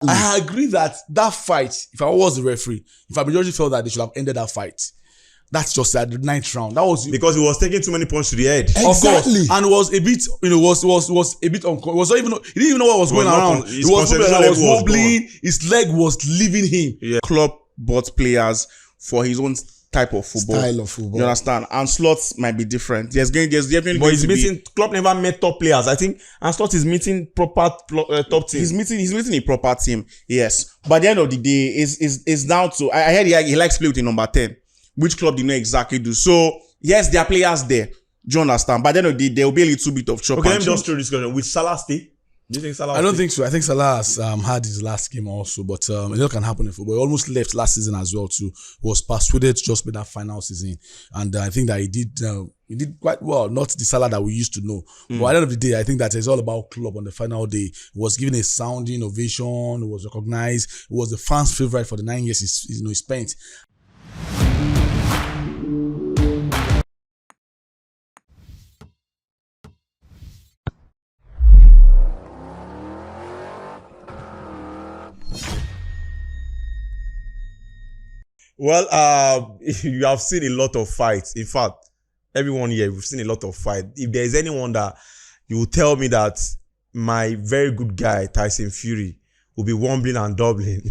I agree that fight, if I was the referee, if I majority felt that they should have ended that fight. That's just at the 9th round. That was because he was taking too many punches to the head. Exactly. Of course. And was a bit, was a bit he didn't even know what was going around. He was wobbling. His leg was leaving him. Yeah. Klopp bought players for his own type of football. Style of football. You understand? And slots might be different. There's definitely but he's meeting Klopp never met top players. I think and Slot is meeting proper top team. He's meeting a proper team. Yes. But at the end of the day, is down to I heard he likes play with the number 10. Which club did not exactly do. So, yes, there are players there. Do you understand? But then there will be a little bit of chop. Okay, let me just throw this question. Will Salah stay? Do you think Salah I don't think so. I think Salah has had his last game also, but a lot can happen in football. He almost left last season as well too. He was persuaded to just be that final season. And I think that he did quite well. Not the Salah that we used to know. But at the end of the day, I think that it's all about club on the final day. He was given a sounding ovation. He was recognized. He was the fans' favorite for the 9 years he spent. Well, you have seen a lot of fights. In fact, everyone here, we've seen a lot of fights. If there is anyone that you will tell me that my very good guy, Tyson Fury, will be wobbling and doubling.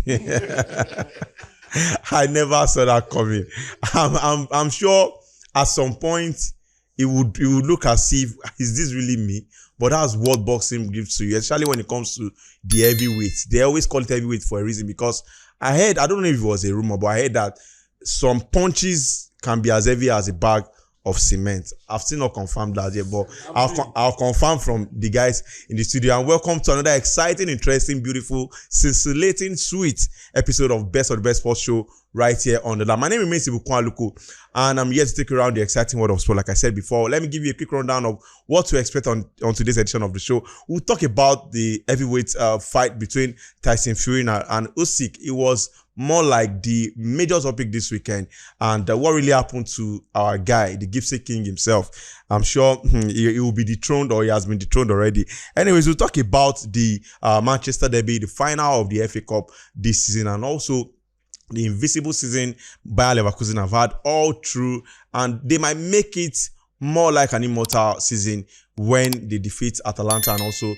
I never saw that coming. I'm sure at some point it would look as if, is this really me? But that's what boxing gives to you, especially when it comes to the heavyweights. They always call it heavyweight for a reason, because I don't know if it was a rumor, but I heard that some punches can be as heavy as a bag of cement. I've still not confirmed that yet, but I'll confirm from the guys in the studio. And welcome to another exciting, interesting, beautiful, scintillating, sweet episode of Best of the Best Sports Show right here on the line. My name remains Ibukwan Aluko, and I'm here to take you around the exciting world of sport. Like I said before, let me give you a quick rundown of what to expect on today's edition of the show. We'll talk about the heavyweight fight between Tyson Fury and Usyk. It was more like the major topic this weekend, and what really happened to our guy, the Gypsy King himself. I'm sure he will be dethroned, or he has been dethroned already. Anyways, we'll talk about the Manchester Derby, the final of the FACup this season, and also the invisible season Bayer Leverkusen have had all through, and they might make it more like an immortal season when they defeat Atalanta, and also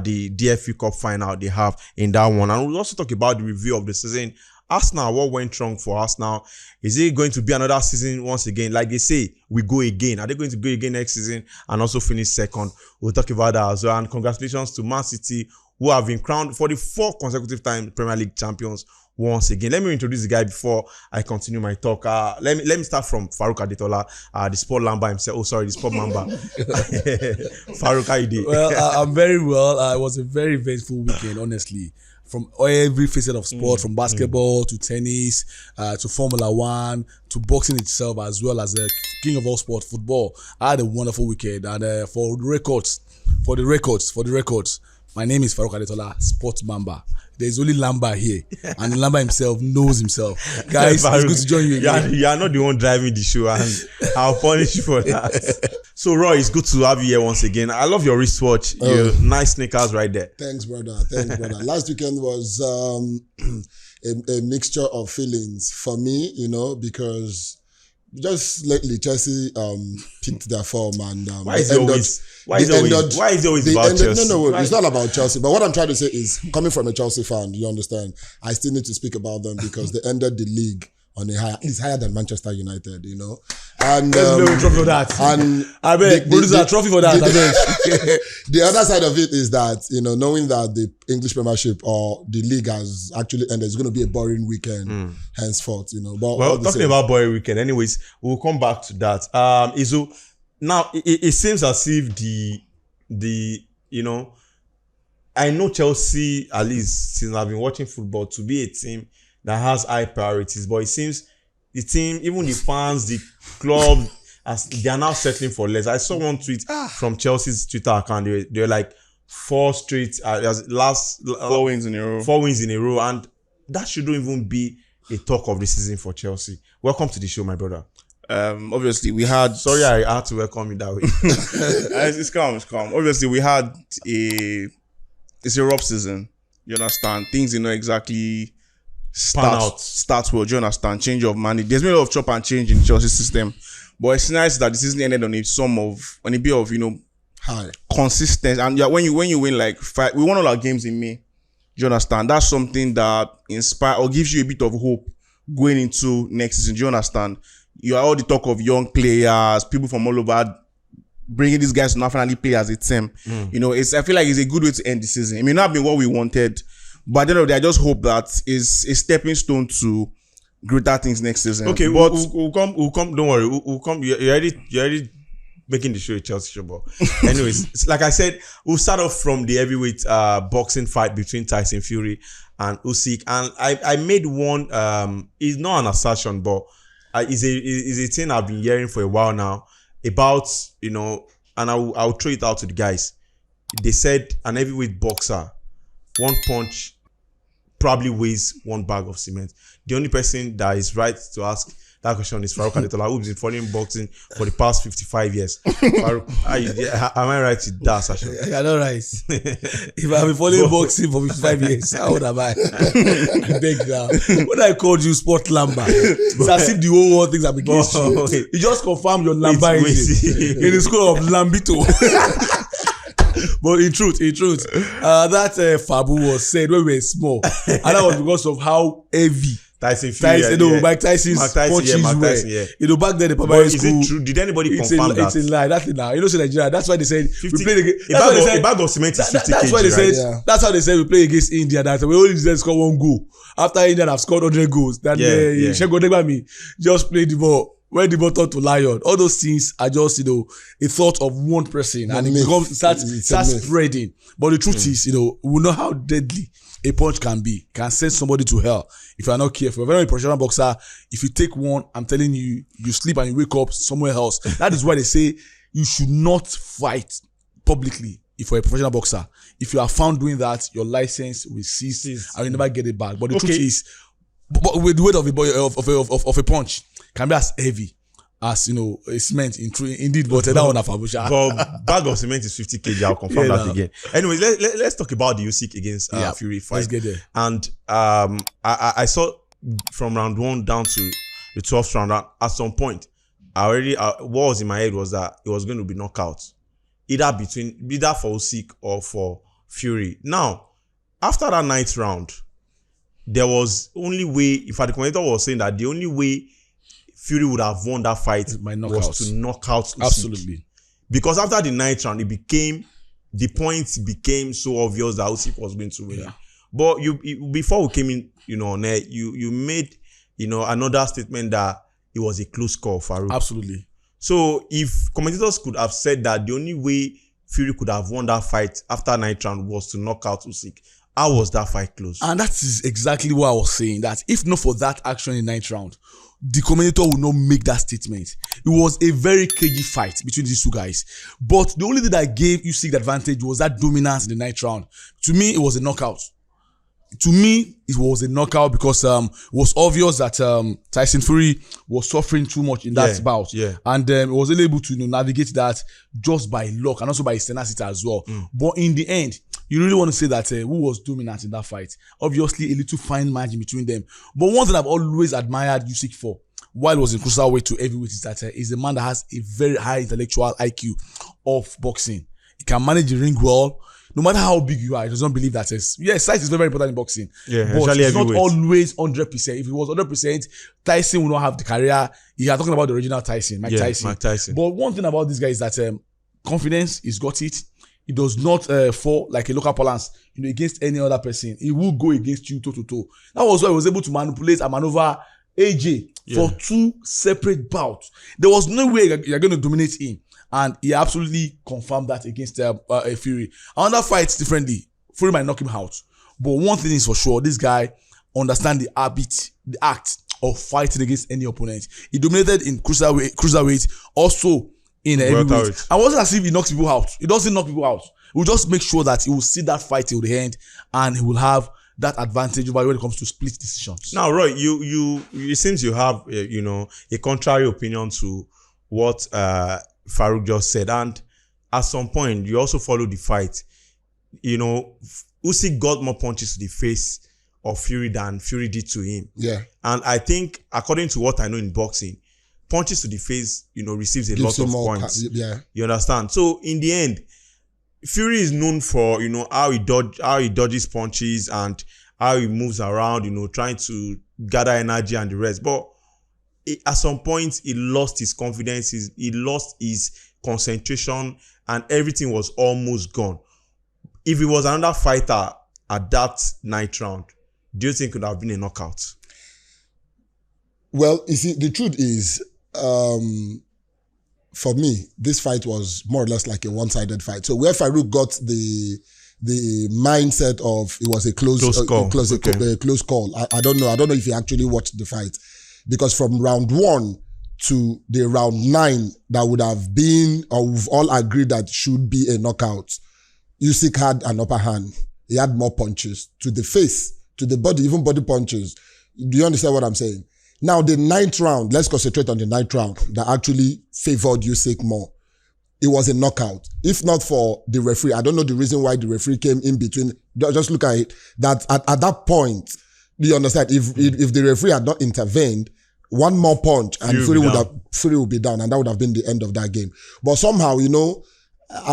the DFB Cup final they have in that one. And we'll also talk about the review of the season. Arsenal, what went wrong for Arsenal? Is it going to be another season once again? Like they say, we go again. Are they going to go again next season and also finish second? We'll talk about that as well. And congratulations to Man City, who have been crowned for the 4th consecutive time Premier League champions once again. Let me introduce the guy before I continue my talk. Let me start from Farouk Adetola, the sport Lamba himself. Oh, sorry, the sport Mamba. Farouk, how you doing? Well, I'm very well. It was a very eventful weekend, honestly. From every facet of sport, from basketball to tennis, to Formula One, to boxing itself, as well as the king of all sport, football. I had a wonderful weekend, and for the records, my name is Farouk Adetola, Sports Mamba. There's only Lamba here, and Lamba himself knows himself. Guys, it's good to join you again. You are not the one driving the show, and I'll punish you for that. So, Roy, it's good to have you here once again. I love your wristwatch. Your nice sneakers right there. Thanks, brother. Last weekend was a mixture of feelings for me, because just lately Chelsea picked their form, and why is it always about Chelsea? No, it's not about Chelsea. But what I'm trying to say is, coming from a Chelsea fan, you understand, I still need to speak about them because they ended the league on a higher. It's higher than Manchester United, And trophy for that. And I beg, produce a trophy for that. I beg. The other side of it is that, knowing that the English Premiership or the league has actually ended, it's going to be a boring weekend henceforth, But well, talking about boring weekend, anyways, we'll come back to that. Izu, now it seems as if I know Chelsea, at least since I've been watching football, to be a team that has high priorities, but it seems the team, even the fans, the club, as they are now settling for less. I saw one tweet from Chelsea's Twitter account. They're like 4 straight, 4 wins in a row. 4 wins in a row, and that shouldn't even be a talk of the season for Chelsea. Welcome to the show, my brother. Obviously, we had. Sorry, I had to welcome you that way. It's calm. Obviously, we had it's a rough season. You understand? Things did not exactly out. start well. Do you understand? Change of money. There's been a lot of chop and change in Chelsea system, but it's nice that the season ended on a bit of High. consistent. And when you win like 5, we won all our games in May. Do you understand? That's something that inspires or gives you a bit of hope going into next season. Do you understand? You are all the talk of young players, people from all over, bringing these guys to now finally play as a team. I feel like it's a good way to end the season. It may not have been what we wanted, but at the end of the day, I just hope that is a stepping stone to greater things next season. Okay, but we'll come. Don't worry, we'll come. You're already making the show a Chelsea show, but anyways, like I said, we'll start off from the heavyweight boxing fight between Tyson Fury and Usyk, and I made one. It's not an assertion, but it's a thing I've been hearing for a while now about and I'll throw it out to the guys. They said an heavyweight boxer, one punch probably weighs 1 bag of cement. The only person that is right to ask that question is Farouk Adetola, who's been following boxing for the past 55 years. Farouk, am I right with that, Sasha? You're not right. If I've been following boxing for 55 years, how old am I? I beg now. When I called you Sport Lamba, it's as if the whole world thinks I'm against you. You just confirm your Lamba in the school of Lambito. But in truth, that Fabu was said when we were small, and that was because of how heavy Tyson Fury, Mike Tyson's punches were. Back then the primary school. Is it true? Did anybody confirm that? It's a lie. That's it now. So Nigeria. That's why they said 50, we played against. A bag of cement is 50 kg. That's why they said. Yeah. That's how they said we play against India. That we only just score 1 goal after India have scored 100 goals. That Shegun Odegbami just played the ball. When the ball turned to lion, all those things are just a thought of one person, and it starts spreading. But the truth is, we know how deadly a punch can be. Can send somebody to hell if you are not careful. If you're a professional boxer, if you take one, I'm telling you, you sleep and you wake up somewhere else. That is why they say you should not fight publicly if you're a professional boxer. If you are found doing that, your license will cease and you never get it back. But the truth is, but with the weight of a punch can be as heavy as a cement indeed, but that one Afabusha. But bag of cement is 50 kg. I'll confirm that again. Anyways, let's talk about the Usyk against Fury fight. Let's get there. And I saw from round 1 down to the 12th round. At some point, what was in my head was that it was going to be knockout, either for Usyk or for Fury. Now, after that 9th round, there was only way. In fact, the commentator was saying that the only way Fury would have won that fight was to knock out Usyk. Absolutely. Because after the 9th round, the points became so obvious that Usyk was going to win. Yeah. But before we came in, on air, you made, another statement that it was a close call, Farouk. Absolutely. So if commentators could have said that the only way Fury could have won that fight after 9th round was to knock out Usyk, how was that fight close? And that is exactly what I was saying, that if not for that action in 9th round, the commentator would not make that statement. It was a very cagey fight between these two guys. But the only thing that gave Usyk the advantage was that dominance in the 9th round. To me, it was a knockout. To me, it was a knockout because it was obvious that Tyson Fury was suffering too much in that bout. Yeah. And he was able to navigate that just by luck and also by his tenacity as well. But in the end, you really want to say that who was dominant in that fight? Obviously, a little fine margin between them. But one thing I've always admired Usyk for, while he was in cruiserweight to heavyweight, is that he's a man that has a very high intellectual IQ of boxing. He can manage the ring well. No matter how big you are, he doesn't believe that. Size is very, very important in boxing. Yeah, but it's not always 100%. If it was 100%, Tyson would not have the career. You are talking about the original Tyson, Mike Tyson. But one thing about this guy is that confidence, he's got it. He does not fall like a local balance, against any other person. He will go against you toe to toe. That was why he was able to manipulate and maneuver AJ for 2 separate bouts. There was no way you're going to dominate him. And he absolutely confirmed that against Fury. Another fight differently. Fury might knock him out. But one thing is for sure, this guy understands the act of fighting against any opponent. He dominated in cruiserweight, also in heavyweight. And it wasn't as if he knocks people out. He doesn't knock people out. He will just make sure that he will see that fight till the end, and he will have that advantage over when it comes to split decisions. Now, Roy, it seems you have a contrary opinion to what Farouk just said, and at some point you also follow the fight. Usyk got more punches to the face of Fury than Fury did to him. Yeah. And I think, according to what I know in boxing, punches to the face, receives a lot of points. Yeah. You understand? So in the end, Fury is known for, how he dodges punches and how he moves around, trying to gather energy and the rest. But at some point, he lost his confidence, he lost his concentration, and everything was almost gone. If he was another fighter at that 9th round, do you think it would have been a knockout? Well, you see, the truth is, for me, this fight was more or less like a one-sided fight. So where Farouk got the mindset of it was a close call. I don't know. I don't know if he actually watched the fight, because from round 1 to the round 9, that would have been, or we've all agreed that should be a knockout. Usyk had an upper hand. He had more punches to the face, to the body, even body punches. Do you understand what I'm saying? Now, the 9th round, let's concentrate on the 9th round that actually favored Usyk more. It was a knockout. If not for the referee, I don't know the reason why the referee came in between. Just look at it. That at that point, do you understand? If the referee had not intervened, one more punch and Fury would be down, and that would have been the end of that game. But somehow,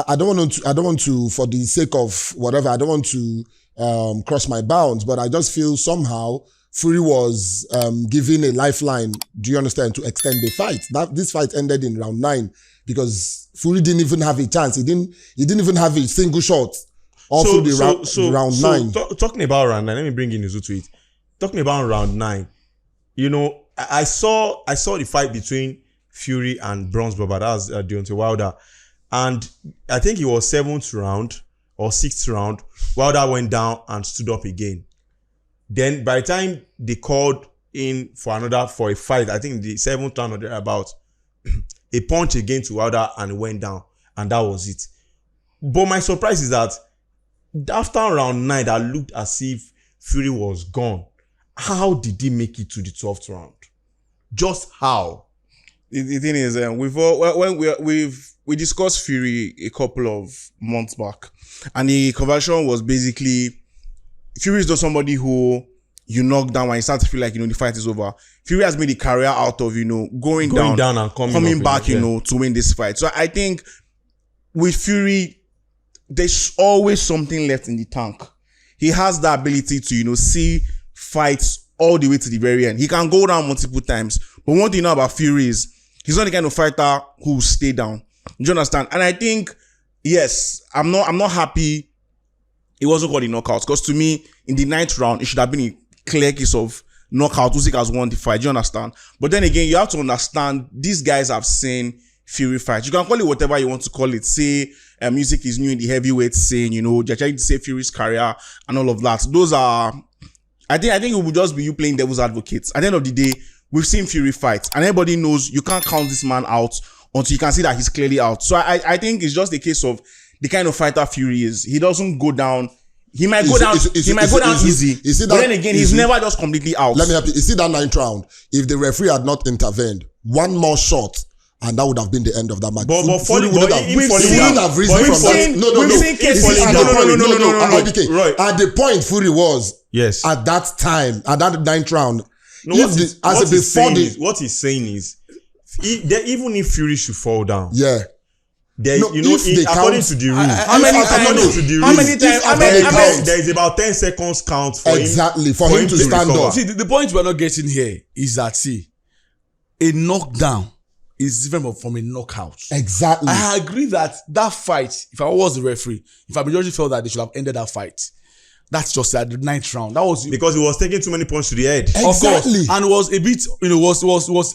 I don't want to, for the sake of whatever, I don't want to cross my bounds, but I just feel somehow Fury was given a lifeline, do you understand, to extend the fight. This fight ended in round 9 because Fury didn't even have a chance. He didn't even have a single shot all through round 9. Talking about round 9, let me bring in Izu to it. Talking about round 9, I saw the fight between Fury and Bronze Bomber. That was Deontay Wilder. And I think it was 7th round or 6th round. Wilder went down and stood up again. Then by the time they called in for a fight, I think the 7th round or thereabout, a punch again to Wilder and it went down. And that was it. But my surprise is that after round 9, that looked as if Fury was gone. How did he make it to the 12th round? Just how? The thing is, we discussed Fury a couple of months back, and the conversation was basically Fury is not somebody who you knock down when you start to feel like the fight is over. Fury has made a career out of going down and coming back to win this fight. So I think with Fury, there's always something left in the tank. He has the ability to see fights all the way to the very end. He can go down multiple times, but one thing you know about Fury is he's not the kind of fighter who will stay down. Do you understand? And I think, yes, I'm not happy it wasn't called a knockout, because to me, in the 9th round, it should have been a clear case of knockout. Usyk has won the fight. Do you understand? But then again, you have to understand these guys have seen Fury fight. You can call it whatever you want to call it. Say Usyk is new in the heavyweight scene. They're trying to save Fury's career and all of that. Those are, I think it would just be you playing devil's advocates. At the end of the day, we've seen Fury fight, and everybody knows you can't count this man out until you can see that he's clearly out. So I think it's just a case of the kind of fighter Fury is. He doesn't go down. He might go down easy. But then again, he's never just completely out. Let me help you. You see that 9th round? If the referee had not intervened, one more shot, and that would have been the end of that match. But Fury wouldn't have risen from that. No. At the point Fury was, yes, at that time, at that 9th round, what he's saying is, even if Fury should fall down, yeah. According to the rules, there is about 10 seconds count for him to stand up. See, the point we're not getting here is that, a knockdown is different from a knockout. Exactly. I agree that fight, if I was the referee, if I majority felt that they should have ended that fight, that's just at the 9th round. That was because he was taking too many punches to the head. Exactly. Of course. And was a bit, was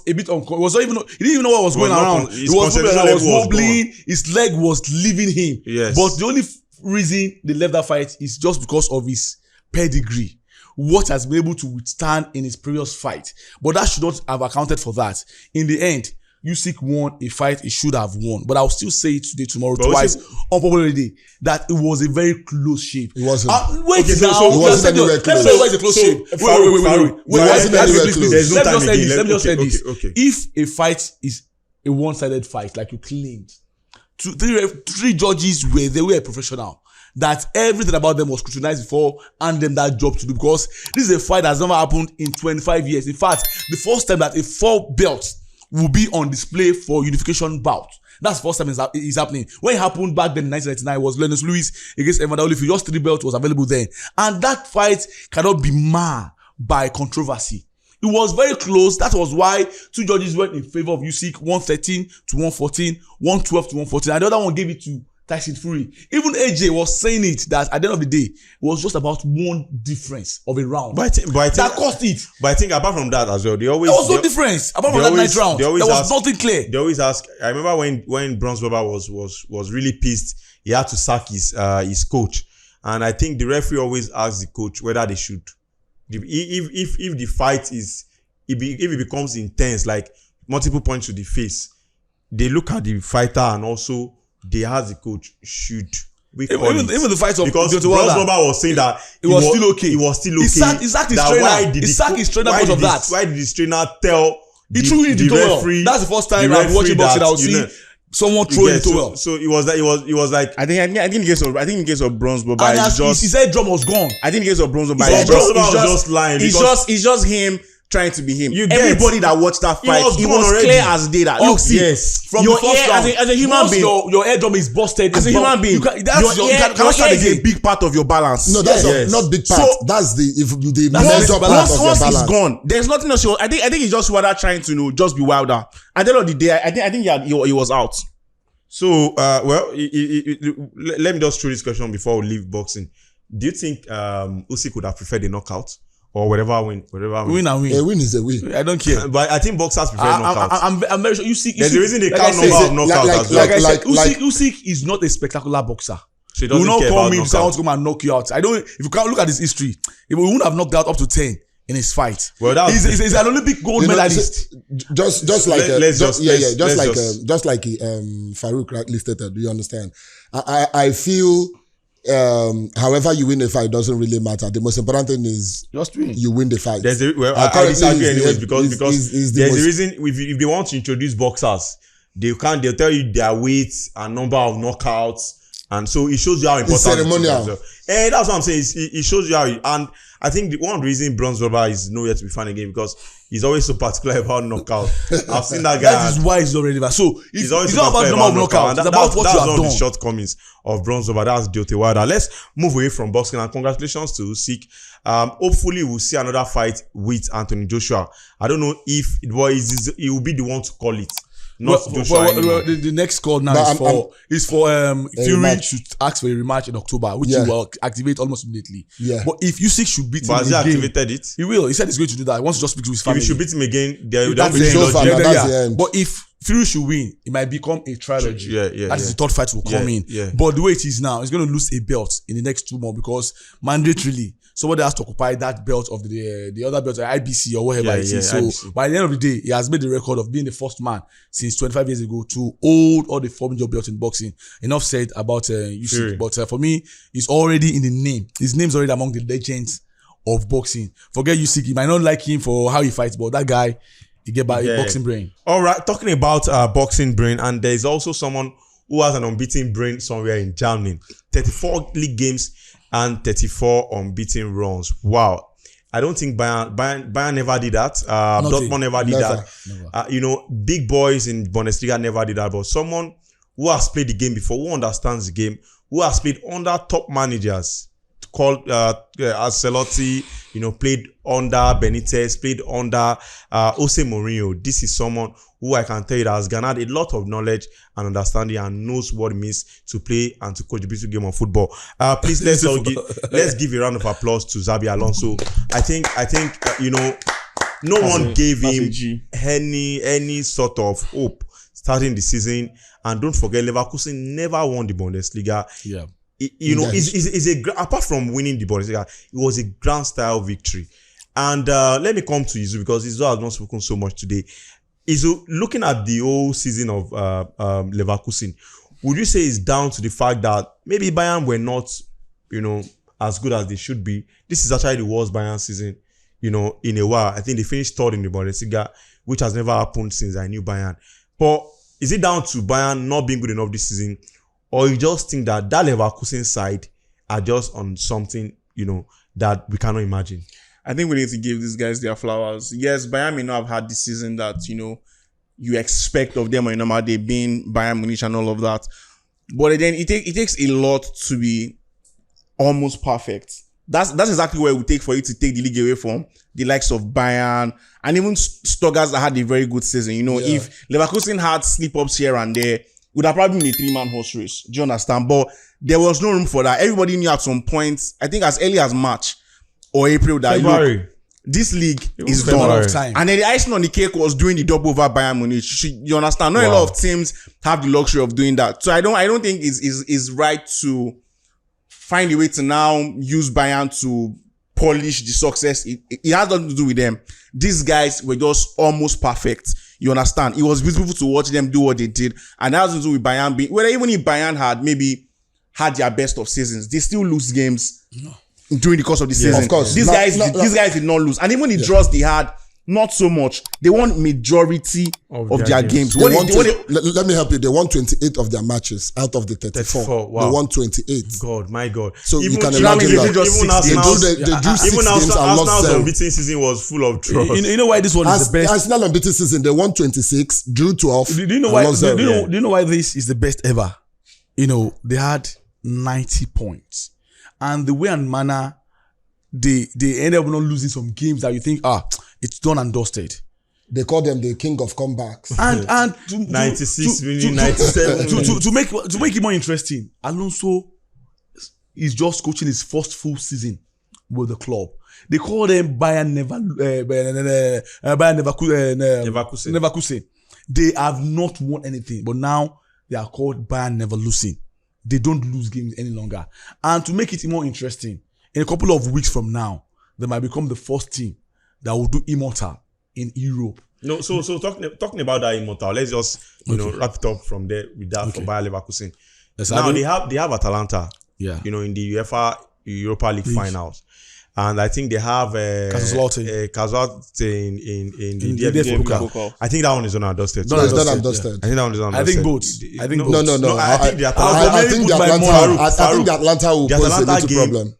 a bit uncomfortable. He didn't even know what was going around. He was wobbling. His leg was leaving him. Yes. But the only reason they left that fight is just because of his pedigree. What has been able to withstand in his previous fight. But that should not have accounted for that. In the end, Usyk won a fight he should have won. But I'll still say it today, tomorrow, twice, unpopular day, that it was a very close shape. It wasn't. Wait, it wasn't anywhere close. Let me know why it's a close shape. Wait. Let me just say this. Okay. If a fight is a one-sided fight, like you claimed, 3 judges were professional. that everything about them was scrutinized before and them that job to do, because this is a fight that's never happened in 25 years. In fact, the first time that a 4 belts will be on display for unification bout. That's the first time it's happening. When it happened back then in 1999, it was Lennox Lewis against Evander Holyfield. Just 3 belts was available then. And that fight cannot be marred by controversy. It was very close. That was why 2 judges went in favor of Usyk, 113 to 114, 112 to 114. And the other one gave it to Tyson Fury. Even AJ was saying it that at the end of the day, it was just about 1 difference of a round. But I think that cost it. But I think apart from that as well, there was no difference. Apart from that night round, there was nothing clear. They always ask. I remember when Bronze Bobber was really pissed, he had to sack his coach, and I think the referee always asks the coach whether they should. If the fight if it becomes intense, like multiple points to the face, they look at the fighter and also they ask the coach, should we call even the fight of because Bronze Bobber was saying that it was still okay. It was still okay. He sacked his trainer. He sacked his trainer because of that. Why did his trainer tell the referee? That's the first time I'm watching boxing. I will see someone throwing it well. So it was like I think in case of Bronze Bobber, his head drum was gone. I think in case of Bronze Bobber, Bronze Bobber was just lying. It's just him trying to be him. Everybody that watched that fight, it was clear as day that look, see, from your the first round, as a human being, your eardrum is busted. As a human being, your ear is a big part of your balance. No, that's not big part. So, that's the major part of your balance. Once it's gone, there's nothing else. I think he's just rather trying to just be wilder. At the end of the day, I think he was out. So let me just throw this question before we leave boxing. Do you think Usyk would have preferred a knockout? Or whatever win. Win and win. A win is a win. I don't care. But I think boxers prefer knockout. I'm very sure. There's a reason they count number of knockouts as well. Usyk is not a spectacular boxer. So he will doesn't not care call about me knockout. I want to come and knock you out. If you can't look at his history, he wouldn't have knocked out up to 10 in his fight. Well, he's an Olympic gold medalist. Just like Farouk rightly stated. Do you understand? I feel. However you win the fight doesn't really matter. The most important thing is just win. You win the fight. I disagree anyways because there's a reason if they want to introduce boxers, they'll tell you their weight and number of knockouts, and so it shows you how important it's ceremonial. That's what I'm saying. It shows you how. And I think one reason Bronze Bobber is nowhere to be found again because he's always so particular about knockout. I've seen that guy. That is why he's already there. So he's always not about the number of knockout. It's about what you have done. The shortcomings of Bronze Bobber. That's Deontay Wilder. Let's move away from boxing and congratulations to Usyk. Hopefully we'll see another fight with Anthony Joshua. I don't know if he will be the one to call it. The next call now is for Fury to ask for a rematch in October, which he will activate almost immediately. Yeah. But if Usyk should beat him again, he activated it. He will. He said he's going to do that. He wants to just speak to his family. If he should beat him again, that's the end. But if Fury should win, it might become a trilogy. That is the third fight will come in. But the way it is now, he's going to lose a belt in the next 2 months because mandatorily somebody has to occupy that belt of the other belt, IBC or whatever it is. So IBC. By the end of the day, he has made the record of being the first man since 25 years ago to hold all the 4 major belts in boxing. Enough said about Usyk, but for me, he's already in the name. His name's already among the legends of boxing. Forget Usyk, you might not like him for how he fights, but that guy, he get by boxing brain. All right, talking about boxing brain, and there's also someone who has an unbeaten brain somewhere in Germany. 34 league games and 34 unbeaten runs. Wow. I don't think Bayern never did that. Dortmund never did that. Big boys in Bundesliga never did that. But someone who has played the game before, who understands the game, who has played under top managers, called Ancelotti, played under Benitez, played under Jose Mourinho. This is someone who I can tell you that has garnered a lot of knowledge and understanding and knows what it means to play and to coach the beautiful game of football. Please let's give a round of applause to Xabi Alonso. I think no one gave him any sort of hope starting the season. And don't forget, Leverkusen never won the Bundesliga. Yeah. Apart from winning the Bundesliga, it was a grand style victory. And let me come to Izu because Izu has not spoken so much today. Izu, looking at the whole season of Leverkusen, would you say it's down to the fact that maybe Bayern were not, as good as they should be? This is actually the worst Bayern season, in a while. I think they finished third in the Bundesliga, which has never happened since I knew Bayern. But is it down to Bayern not being good enough this season? Or you just think that Leverkusen side are just on something, that we cannot imagine. I think we need to give these guys their flowers. Yes, Bayern may not have had the season that, you expect of them on a normal day, being Bayern Munich and all of that. But then it takes a lot to be almost perfect. That's exactly what it would take for you to take the league away from the likes of Bayern and even Stuttgart that had a very good season. If Leverkusen had slip-ups here and there, it would have probably been a 3-man horse race. Do you understand? But there was no room for that. Everybody knew at some point, I think as early as March or April, that look, this league is done. And then the icing on the cake was doing the double over Bayern Munich. You understand? Not a lot of teams have the luxury of doing that. So I don't think it's right to find a way to now use Bayern to polish the success. It has nothing to do with them. These guys were just almost perfect. You understand? It was beautiful to watch them do what they did. And that has to do with Bayern being, well, even if Bayern had their best of seasons, they still lose games during the course of the season. Of course. These guys did not lose. And even the draws they had, not so much. They won majority of their games. Let me help you. They won 28 of their matches out of the 34. Wow. They won 28. God, my God. So even you can imagine that. Even Arsenal's unbeaten season was full of draws. You know why this one is the best? Arsenal unbeaten season, they won 26, drew 12. Do you know why this is the best ever? They had 90 points. And the way and manner they ended up not losing some games that you think, it's done and dusted. They call them the king of comebacks. And 96 winning, 97 to make it more interesting, Alonso is just coaching his first full season with the club. They call them Bayern Leverkusen. They have not won anything, but now they are called Bayern Never Losing. They don't lose games any longer. And to make it more interesting, in a couple of weeks from now, they might become the first team that will do immortal in Europe. No, so talking about that immortal, let's just wrap it up from there with that for Bayer Leverkusen. Now they have Atalanta, in the UEFA Europa League finals, and I think they have Kazalot in the DFB. I think that one is undusted. No, it's not undusted. I think that one is undusted. I think both. No. I think the Atlanta will pose a little problem.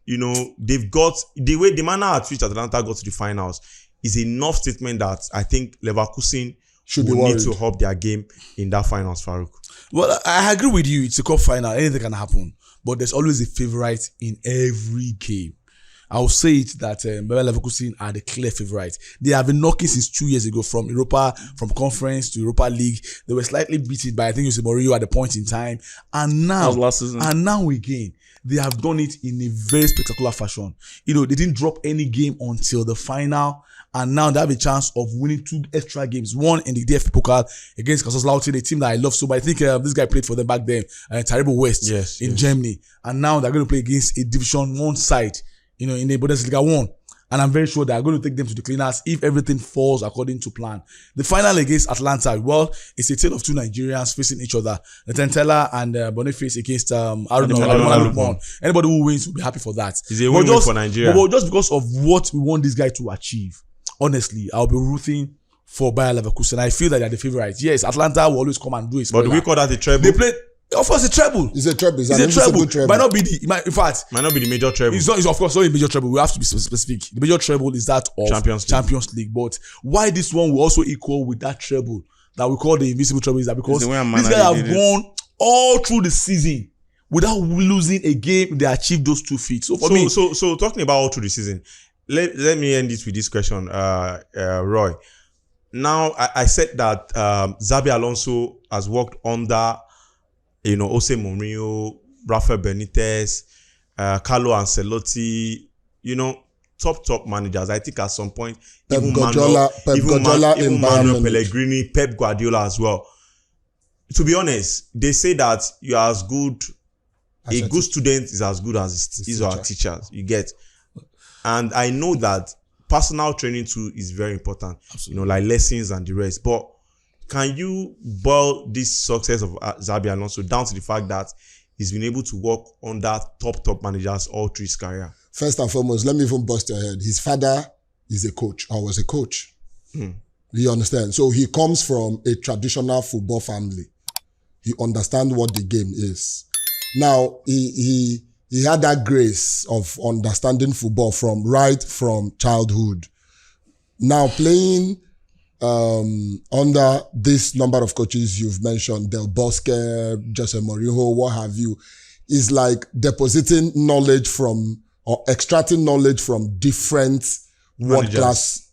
They've got the manner at which Atalanta got to the finals is enough statement that I think Leverkusen should need to up their game in that finals, Farouk. Well, I agree with you. It's a cup final. Anything can happen. But there's always a favorite in every game. I will say it that Bayer Leverkusen are the clear favourites. They have been knocking since 2 years ago from conference to Europa League. They were slightly beaten by, I think it was Mourinho at the point in time. And now, last season. And now again, they have done it in a very spectacular fashion. They didn't drop any game until the final. And now they have a chance of winning 2 extra games. One in the DFB Pokal against Kaiserslautern, a team that I love so much. I think this guy played for them back then, Terrible West in Germany. And now they're going to play against a Division 1 side, in the Bundesliga 1. And I'm very sure they are going to take them to the cleaners if everything falls according to plan. The final against Atlanta, well, it's a tale of 2 Nigerians facing each other. Natentela and Boniface against Aruna. Anybody who wins will be happy for that. It's a win for Nigeria. But just because of what we want this guy to achieve, honestly, I'll be rooting for Bayer Leverkusen. I feel that they're the favorites. Yes, Atlanta will always come and do it. But do we call that a treble? They play. Of course, a treble. It's a treble. It's a treble. Might not be in fact, might not be the major treble. It's of course not a major treble. We have to be specific. The major treble is that of Champions League. But why this one will also equal with that treble that we call the invisible treble is that because these guys have gone all through the season without losing a game. They achieved those 2 feats. So for me, so talking about all through the season, let me end this with this question, Roy. Now I said that Xabi Alonso has worked under Jose Mourinho, Rafael Benitez, Carlo Ancelotti, top managers. I think at some point, even Manuel Pellegrini, Pep Guardiola as well. To be honest, they say that you are as good, a good student is as good as his or her teachers. You get. And I know that personal training too is very important. Absolutely. Like lessons and the rest. But can you boil this success of Xabi Alonso down to the fact that he's been able to work under top managers all through his career? First and foremost, let me even bust your head. His father is a coach or was a coach. You understand? So he comes from a traditional football family. He understands what the game is. Now, he he had that grace of understanding football from childhood. Now playing under this number of coaches you've mentioned, Del Bosque, Jose Mourinho, what have you, is like depositing knowledge or extracting knowledge from different world-class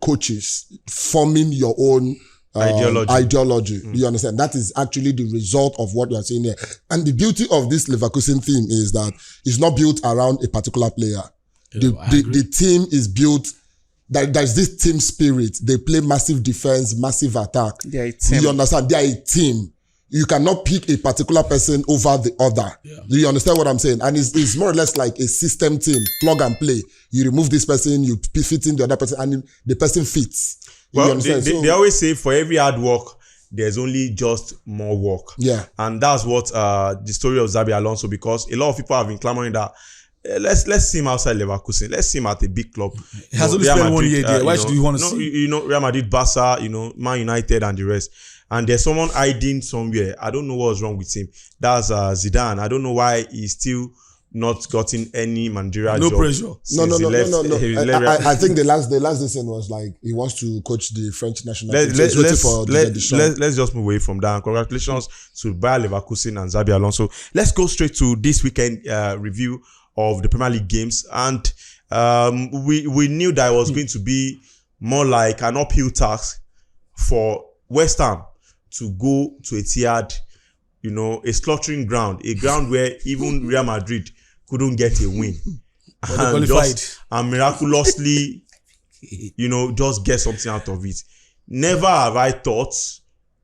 coaches, forming your own ideology. You understand? That is actually the result of what you are saying here. And the beauty of this Leverkusen team is that it's not built around a particular player. The team is built. There's this team spirit. They play massive defense, massive attack. They are a team. You understand? They are a team. You cannot pick a particular person over the other. Yeah. Do you understand what I'm saying? And it's more or less like a system team, plug and play. You remove this person, you fit in the other person, and the person fits. Well, they always say for every hard work, there's only just more work. Yeah. And that's what the story of Xabi Alonso, because a lot of people have been clamoring that let's see him outside Leverkusen. Let's see him at a big club. He has only spent 1 year there. Why do you want to see? Real Madrid, Barca, Man United and the rest. And there's someone hiding somewhere. I don't know what's wrong with him. That's Zidane. I don't know why he's still not gotten any managerial job. No pressure. No. I think the last decision was like he wants to coach the French national team. Let's just move away from that. And congratulations to Bayer Leverkusen and Xabi Alonso. Let's go straight to this weekend review of the Premier League games. And we knew that it was going to be more like an uphill task for West Ham to go to Etihad, a slaughtering ground, a ground where even Real Madrid couldn't get a win. And miraculously, just get something out of it. Never have I thought,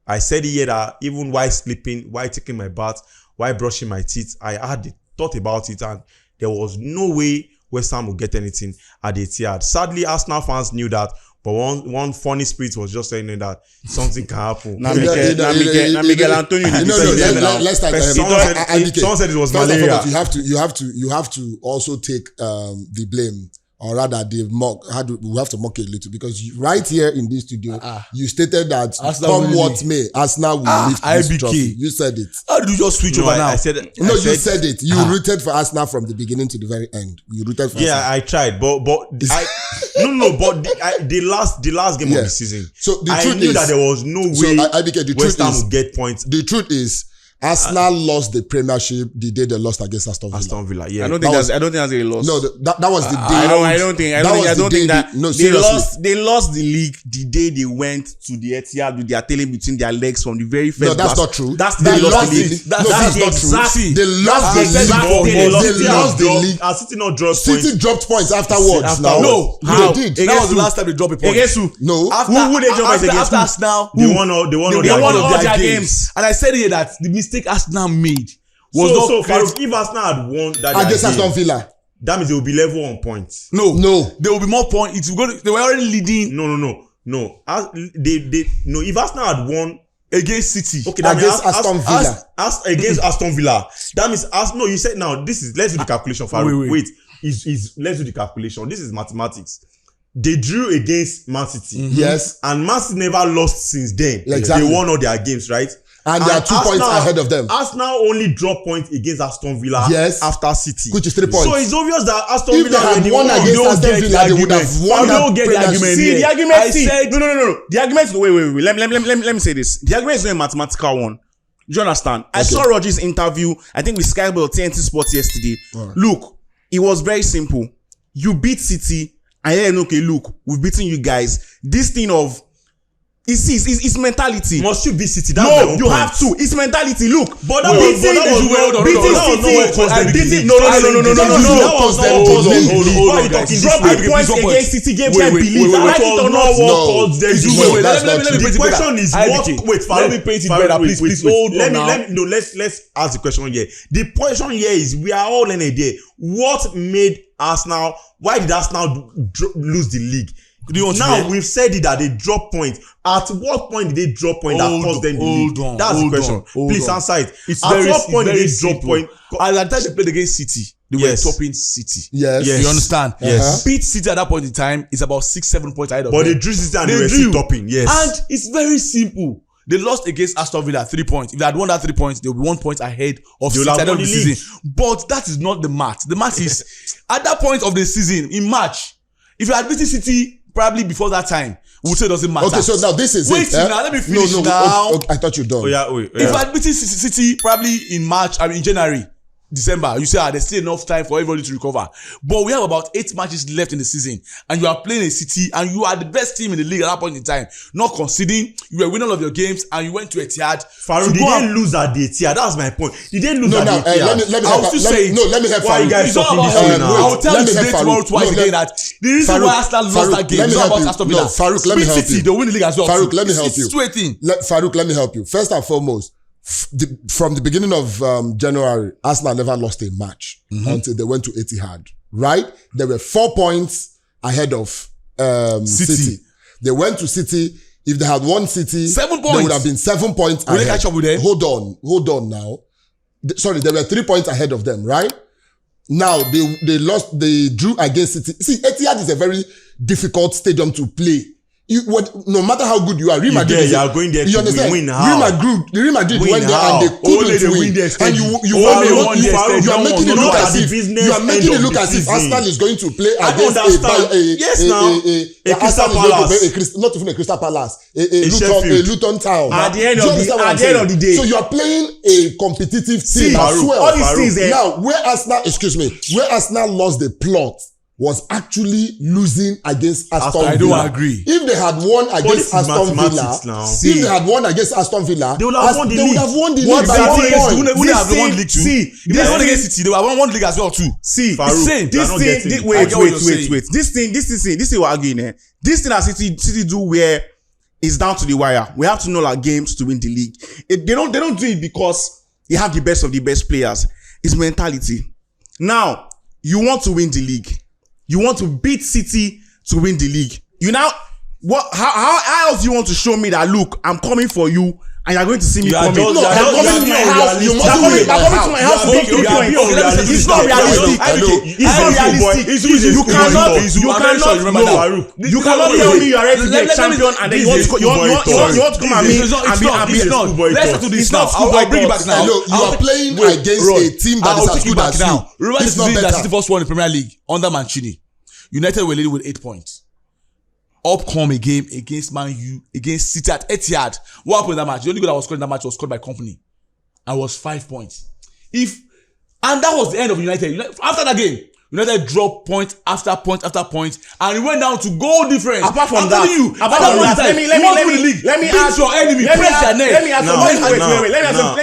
I said here that even while sleeping, while taking my bath, while brushing my teeth, I had thought about it, and there was no way West Ham would get anything at the Etihad. Sadly, Arsenal fans knew that, but one funny spirit was just saying that something can happen. Miguel Antonio. Someone said it was malaria. You have to also take the blame, or rather, we have to mock it a little, because right here in this studio, you stated that come what may, Arsenal will lift this trophy. You said it. How did you just switch over now? You said it. You rooted for Arsenal from the beginning to the very end. You rooted for Arsenal. Yeah, I tried, but the last game of the season, so the I truth knew is that there was no way West Ham would get points. The truth is, Arsenal lost the Premiership the day they lost against Aston Villa. Yeah. I don't think that's a loss. No, that was the day. I don't think that. No, they lost the league the day they went to the Etihad with their tail between their legs from the very first. No, that's not true. They lost the league. That's not true. They lost the league. City not dropped points. City dropped points afterwards. No, they did. That was the last time they dropped a point. Against who? No. Who they dropped against? After Arsenal, they won all their games. And I said here that the mistake Arsenal made was so if Arsenal had won that against Aston Villa, that means they will be level on points. No, there will be more points. They were already leading. No. If Arsenal had won against City, okay, that against Aston Villa, against Aston Villa, that means you said now let's do the calculation. Wait. Let's do the calculation. This is mathematics. They drew against Man City. Yes, and Man City never lost since then. Exactly. They won all their games, right? And they are 2 points ahead of them. Arsenal only dropped points against Aston Villa after City. Which is 3 points. So it's obvious that Aston Villa had won against Aston Villa, they would have won that Premiership. See, the argument, no. The argument is, wait. Let me say this. The argument is not a mathematical one. Do you understand? I saw Rodgers' interview, I think with Sky or TNT Sports yesterday. Right. Look, it was very simple. You beat City, and then, okay, look, we've beaten you guys. This thing of, it's mentality. Must you beat City? No, you have to. It's mentality. Look, but that was dropping points against City games can believe. Like it or not, the question is what? Wait, let me paint it better. Please hold on now. Let's ask the question here. The question here is, we are all in a day. What made Arsenal? Why did Arsenal lose the league? Now we've said it that they drop points. At what point did they drop points that caused them the league? That's the question. Please answer it. At what point did they drop points? At the time they played against City, they were topping City. Yes. You understand? Yes. Beat City at that point in time is about 6-7 points ahead of them. But they drew City and they were still topping. Yes. And it's very simple. They lost against Aston Villa 3 points. If they had won that 3 points, they'll be 1 point ahead of City at the end of the season. But that is not the math. The math is at that point of the season in March. If you had beaten City probably before that time, we would say it doesn't matter. Okay, so now this is Wait, now let me finish now. Okay, I thought you're done. If I had beaten City probably in January, December, you say there's still enough time for everybody to recover. But we have about 8 matches left in the season, and you are playing a City, and you are the best team in the league at that point in time. Not conceding, you were winning all of your games, and you went to Etihad. Farouk, they didn't lose at the Etihad. That's my point. They didn't lose at the Etihad. Let me help Why you guys talking this way now? I'll tell you today, tomorrow, twice again that the reason why Arsenal lost that game is not about Aston Villa. Farouk, let me help you. They'll win the league as well. Farouk, let me help you. Farouk, let me help you. First and foremost, from the beginning of January, Arsenal never lost a match until they went to Etihad, right? They were 4 points ahead of City. They went to City. If they had won City, 7 points. They would have been 7 points Will ahead. they catch up with them? Hold on now. Sorry, they were 3 points ahead of them, right? Now, they drew against City. See, Etihad is a very difficult stadium to play. No matter how good you are, Real Madrid. You are going there to win. How? Real Madrid went there and they couldn't win. And you are making it look as if Arsenal is going to play against not even a Crystal Palace, a Luton Town. At the end of the day, so you are playing a competitive team as well. Now, where Arsenal lost the plot was actually losing against Aston Villa. I don't agree. If they had won against Aston Villa, they would have won the league. They would have won the league by 1 point. They would have won league too. If they won against City, they would have won league as well too. See, Farouk, wait. This thing we're arguing. This thing that City do where it's down to the wire. We have to know our games to win the league. They don't do it because they have the best of the best players. It's mentality. Now, you want to win the league. You want to beat City to win the league. How else do you want to show me that, look, I'm coming for you and you're going to see me coming? You're coming to my house. You're coming to my house. It's not realistic. You cannot tell me you're ready to be a champion and then you want to come at me and be a schoolboy. Let's do this now. I'll bring it back now. You are playing against a team that is as good as you. Remember the season that City first won the Premier League under Mancini. United were leading with 8 points. Up come a game against Man U, against City at Etihad. What happened in that match? The only goal that was scored in that match was scored by Company. And was 5 points. And that was the end of United. After that game, United dropped point after point after point, and it went down to goal difference. Apart from that, let me ask your enemy. Let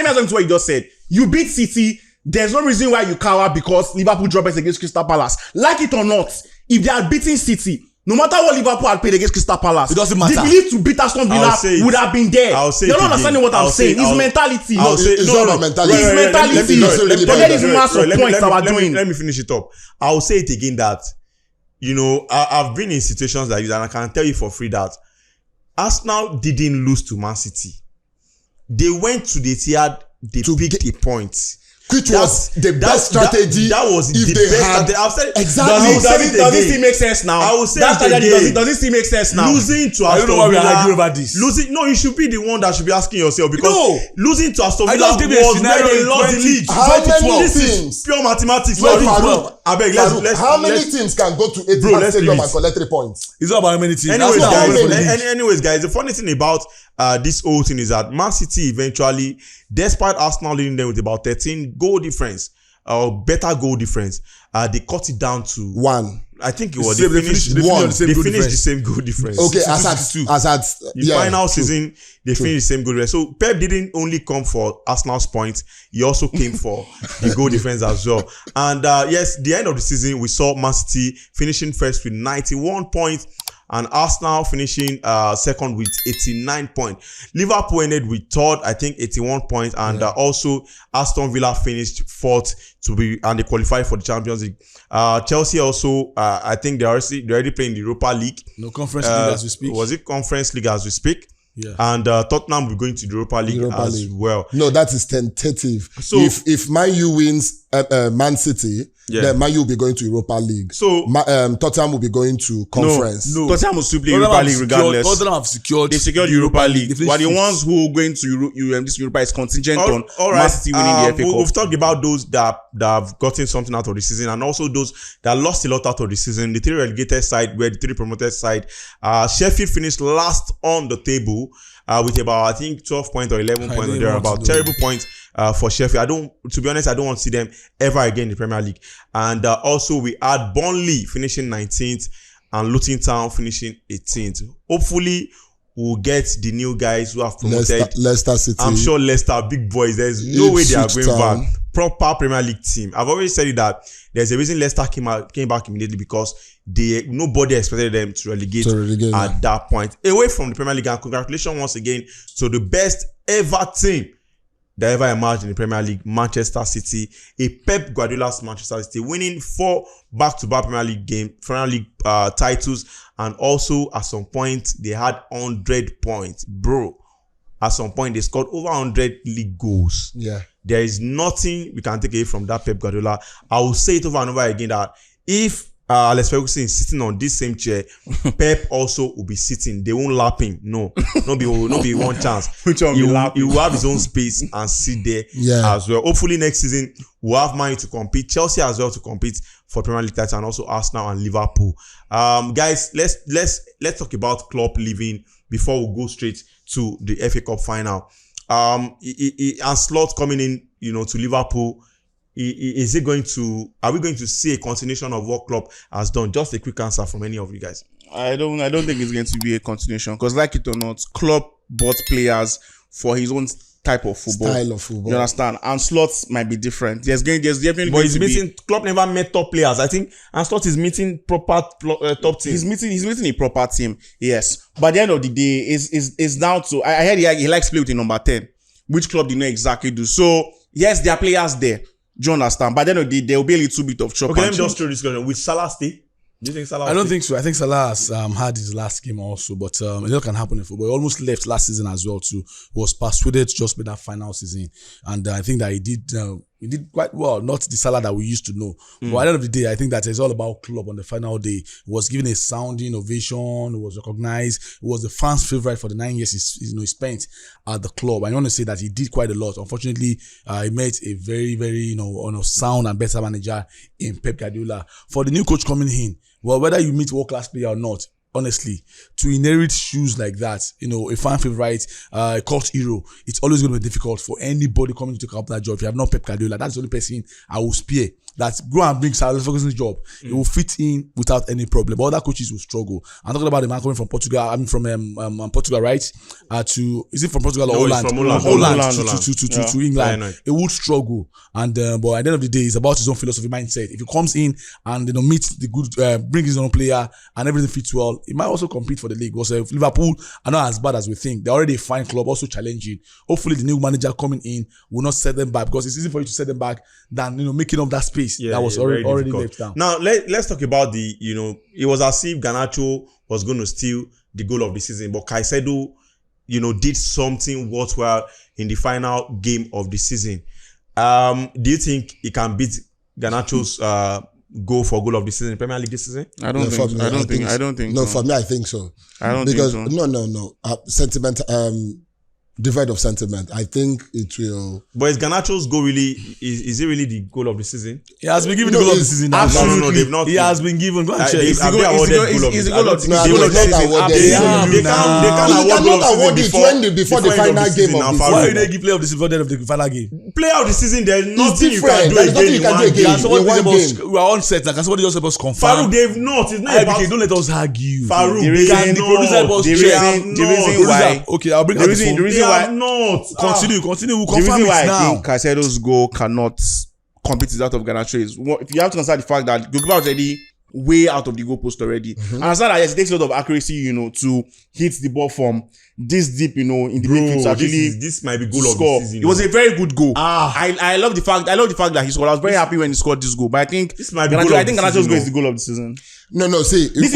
me ask what you just said. You beat City. There's no reason why you cower because Liverpool dropped against Crystal Palace. Like it or not, if they are beating City, no matter what Liverpool had played against Crystal Palace, it doesn't matter. The belief to beat Aston Villa would have been there. You're not understanding what I'm saying. It's mentality. It's not about mentality. It's mentality. Let me finish it up. I'll say it again that, I've been in situations like this and I can tell you for free that Arsenal didn't lose to Man City. They went to the Etihad, they picked a point. Which was the best strategy. That was the best strategy. I've said exactly. Does this still make sense now? I will say that strategy does it still make sense now? Losing to Aston Villa. I don't know why we are arguing about this. No, you should be the one that should be asking yourself because losing to Aston Villa was when they lost the league. How many teams? Pure mathematics. How many teams can go to Etihad Stadium and collect 3 points? It's not about how many teams. Anyways, guys, the funny thing about this whole thing is that Man City eventually, despite Arsenal leading them with about 13 goal difference, or better goal difference, they cut it down to 1. I think it was they finished the same goal difference. Okay, as at the final season, they finished the same goal difference. So Pep didn't only come for Arsenal's points; he also came for the goal difference as well. And yes, the end of the season, we saw Man City finishing first with 91 points. And Arsenal finishing second with 89 points. Liverpool ended with third, I think 81 points. And also Aston Villa finished fourth and they qualified for the Champions League. Chelsea also, I think they're already playing the Europa League. No, Conference League as we speak. Was it Conference League as we speak? Yeah. And Tottenham will be going to the Europa League as well. No, that is tentative. So if Man U wins Man City, then Man U will be going to Europa League. So Tottenham will be going to Conference. No. Tottenham will still play Europa League regardless. Tottenham have secured. They secured Europa League. While the ones who are going to this Europa is contingent on Man City winning the FA Cup. We've talked about those that have gotten something out of the season, and also those that lost a lot out of the season. The 3 relegated side were the 3 promoted side. Sheffield finished last on the table with about, I think, 12 points or 11 points or thereabout. Terrible points for Sheffield. To be honest, I don't want to see them ever again in the Premier League. And also we had Burnley finishing 19th and Luton Town finishing 18th. Hopefully we'll get the new guys who have promoted. Leicester City. I'm sure Leicester, big boys. There's no way they are going back. Proper Premier League team. I've already said it that there's a reason Leicester came back immediately, because nobody expected them to relegate at that point. Away from the Premier League, and congratulations once again to the best ever team that ever emerged in the Premier League, Manchester City. A Pep Guardiola's Manchester City, winning 4 back-to-back Premier League titles, and also at some point they had 100 points, bro. At some point they scored over 100 league goals. Yeah, there is nothing we can take away from that Pep Guardiola. I will say it over and over again that if Alex Ferguson is sitting on this same chair, Pep also will be sitting. They won't lap him. No be one chance. He will have his own space and sit there as well. Hopefully next season we'll have Man U to compete, Chelsea as well to compete for Premier League title, and also Arsenal and Liverpool. Guys, let's talk about Klopp leaving before we go straight to the FA Cup final. And Slot coming in, to Liverpool. Are we going to see a continuation of what Klopp has done? Just a quick answer from any of you guys. I don't think it's going to be a continuation, because like it or not, Klopp bought players for his own type of football. Style of football. You understand? And Slots might be different. There's definitely. But he's meeting. Klopp never met top players. I think, and Slot is meeting proper top team. He's meeting a proper team. Yes. But at the end of the day, is down to. I heard he likes to play with a number 10, which Klopp did not exactly do. So yes, there are players there. Do you understand? But then there will be a little bit of chop. Okay, let me just throw this question. Will Salah stay? Do you think Salah? I don't think so. I think Salah has had his last game also, but a lot can happen in football. He almost left last season as well too. He was persuaded to just be that final season, and I think that he did quite well. Not the Salah that we used to know. But at the end of the day, I think that it's all about Klopp on the final day. He was given a sounding ovation. He was recognized. He was the fans' favorite for the 9 years he spent at the club. I want to say that he did quite a lot. Unfortunately, he met a very, very sound and better manager in Pep Guardiola. For the new coach coming in, well, whether you meet world-class player or not, honestly, to inherit shoes like that, a fan favorite, a cult hero, it's always going to be difficult for anybody coming to take up that job. If you have not Pep Guardiola, that's the only person I will spare. That go and bring Alex Ferguson's job. It will fit in without any problem. But other coaches will struggle. I'm talking about the man coming from Portugal. From Portugal, right? Is it from Portugal or Holland? From Holland to England. Yeah, it would struggle. And but at the end of the day, it's about his own philosophy mindset. If he comes in and meet the good, bring his own player and everything fits well, he might also compete for the league. Also, if Liverpool are not as bad as we think, they're already a fine club, also challenging. Hopefully, the new manager coming in will not set them back, because it's easy for you to set them back than making up that space. That was already left down. Now let's talk about it was as if Garnacho was going to steal the goal of the season, but Caicedo did something worthwhile in the final game of the season. Do you think he can beat Garnacho's goal for goal of the season in Premier League this season? I don't think. No, for me, I think so. I don't think so. No. Sentiment. Divide of sentiment. I think it will. But is Garnacho's goal really? Is it really the goal of the season? He has been given the goal of the season. No, they've not. He has been given. Go and check. Is the goal of the season? They can't award it before the final game of the season. Why do they give player of the season at the final game? Player of the season, there's nothing you can do again in one game. We are on set. Can somebody just help us confirm? Farouk, they've not. It's not about. Don't let us argue. Farouk, the reason why. Okay, I'll bring the reason why not. Continue. We'll confirm the reason why it now. I think Caicedo's goal cannot compete with that of Garnacho is, if you have to consider the fact that goalkeeper was already way out of the goalpost already. And understand that yes, it takes a lot of accuracy, to hit the ball from this deep, in the midfield. So actually, this might be goal of the season. It was a very good goal. I love the fact that he scored. I was very happy when he scored this goal. But I think this might be Garnacho's goal is the goal of the season. No. See, this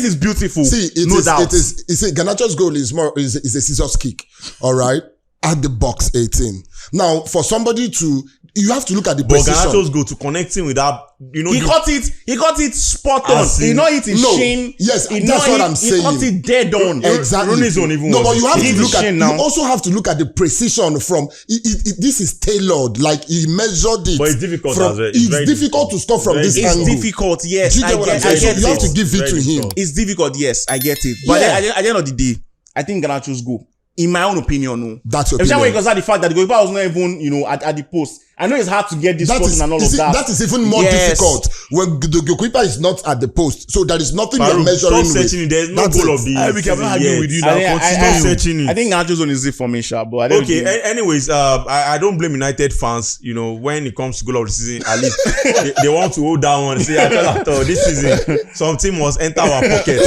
is beautiful. See, no doubt. Garnacho's goal is a scissors kick. All right. at the box 18. Now, for somebody to, you have to look at the But precision. Garnacho's go to connecting with that, you know. He got it spot on. He not hit his shin. Yes, that's what I'm saying. He got it dead on. Exactly. Rooney's on even No, but you have to look at. now. You also have to look at the precision from. This is tailored. Like he measured it. But it's difficult from, as well. It's difficult to score from this It's angle. difficult, yes. Do you get what I'm saying? So you have to give it to him. It's difficult, yes. I get it. But Yeah. then, at the end of the day, I think Garnacho's go. In my own opinion, no. That's your Especially when opinion. you consider the fact that the goalkeeper was not even, at the post. I know it's hard to get this That spot is, and all you of see, that. that is even more difficult when the goalkeeper is not at the post. So there is nothing you're Farouk, measuring stop searching with. it. There's no That's goal it. of the I cannot argue with you now. Stop searching it. I think Garnacho's on is it for me, Sha. But I don't Okay, think- anyways, I don't blame United fans, when it comes to goal of the season, at least they want to hold down and say, I thought this season, something must enter our pocket.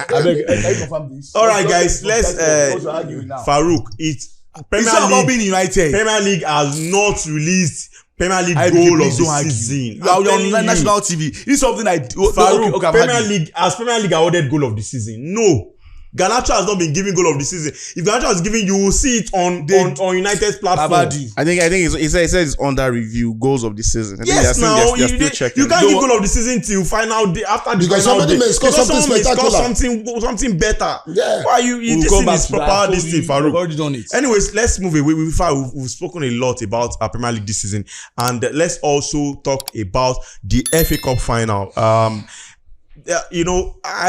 I beg, can you confirm this? All right, guys, let's, What you're arguing now? Farouk, it's It's not about being United. Premier League has not released Premier League I goal please of the don't argue. season. You are on national TV. It's something I do. Farouk, Okay, Premier League awarded goal of the season? No. Garnacho has not been giving goal of the season. If Garnacho is giving, you will see it on United's platform. Abadi. I think he said it's under review goals of the season. I think Yes, now they're still checking. you can't give goal of the season till final day after the Because final somebody day. may score Because something someone may score spectacular. something better. Yeah. Why you? We'll This come thing back is to that. proper. This thing, We've Farouk. already done it. Anyways, let's move away. We've spoken a lot about our Premier League this season, and let's also talk about the FA Cup final. I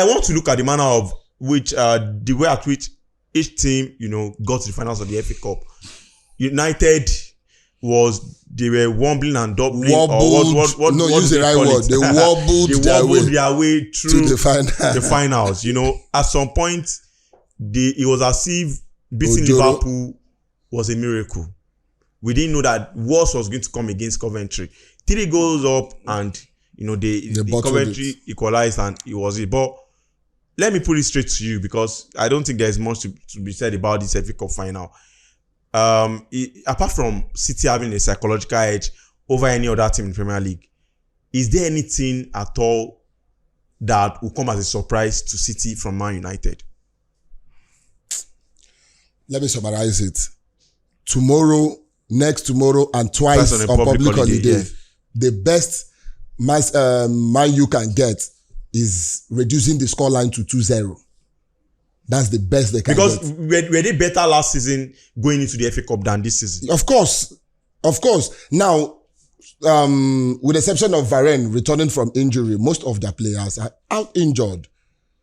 want to look at the manner of which the way at which each team, got to the finals of the FA Cup. United they were wobbling and doubling. Wobbled. What Use do the right call word. it? They wobbled their way through to the final. the finals. At some point, it was as if beating Ojoro. Liverpool was a miracle. We didn't know that Wolves was going to come against Coventry. 3 goals up, and the bottled Coventry equalized, and it was it. But let me put it straight to you, because I don't think there's much to be said about this FA Cup final. Apart from City having a psychological edge over any other team in the Premier League, is there anything at all that will come as a surprise to City from Man United? Let me summarize it. Tomorrow, next tomorrow, and twice on a on public holiday. yeah. The best man you can get is reducing the scoreline to 2-0. That's the best they can Because get. were they better last season going into the FA Cup than this season? Of course. Now, with the exception of Varane returning from injury, most of their players are out injured.